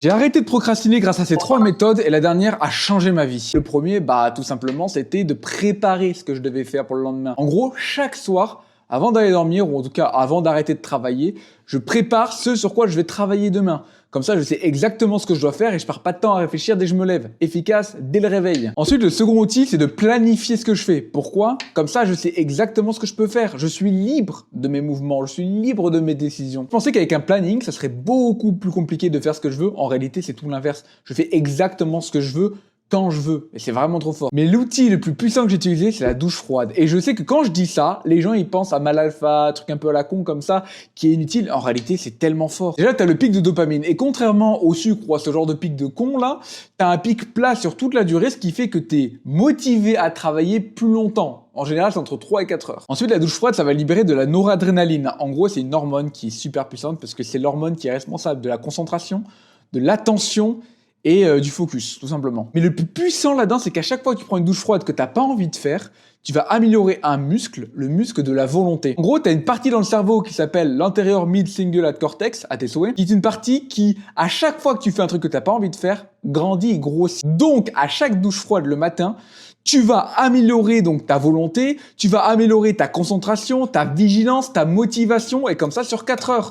J'ai arrêté de procrastiner grâce à ces 3 méthodes et la dernière a changé ma vie. Le premier, tout simplement, c'était de préparer ce que je devais faire pour le lendemain. En gros, chaque soir, avant d'aller dormir, ou en tout cas avant d'arrêter de travailler, je prépare ce sur quoi je vais travailler demain. Comme ça, je sais exactement ce que je dois faire et je perds pas de temps à réfléchir dès que je me lève. Efficace dès le réveil. Ensuite, le second outil, c'est de planifier ce que je fais. Pourquoi? Comme ça, je sais exactement ce que je peux faire. Je suis libre de mes mouvements, je suis libre de mes décisions. Je pensais qu'avec un planning, ça serait beaucoup plus compliqué de faire ce que je veux. En réalité, c'est tout l'inverse. Je fais exactement ce que je veux quand je veux. Et c'est vraiment trop fort. Mais l'outil le plus puissant que j'ai utilisé, c'est la douche froide. Et je sais que quand je dis ça, les gens, ils pensent à mal alpha, truc un peu à la con comme ça, qui est inutile. En réalité, c'est tellement fort. Déjà, t'as le pic de dopamine. Et contrairement au sucre ou à ce genre de pic de con là, t'as un pic plat sur toute la durée, ce qui fait que t'es motivé à travailler plus longtemps. En général, c'est entre 3 et 4 heures. Ensuite, la douche froide, ça va libérer de la noradrénaline. En gros, c'est une hormone qui est super puissante parce que c'est l'hormone qui est responsable de la concentration, de l'attention et du focus, tout simplement. Mais le plus puissant là-dedans, c'est qu'à chaque fois que tu prends une douche froide que t'as pas envie de faire, tu vas améliorer un muscle, le muscle de la volonté. En gros, tu as une partie dans le cerveau qui s'appelle l'anterior mid-cingulate cortex, à tes souhaits, qui est une partie qui, à chaque fois que tu fais un truc que t'as pas envie de faire, grandit et grossit. Donc, à chaque douche froide le matin, tu vas améliorer donc ta volonté, tu vas améliorer ta concentration, ta vigilance, ta motivation, et comme ça sur 4 heures.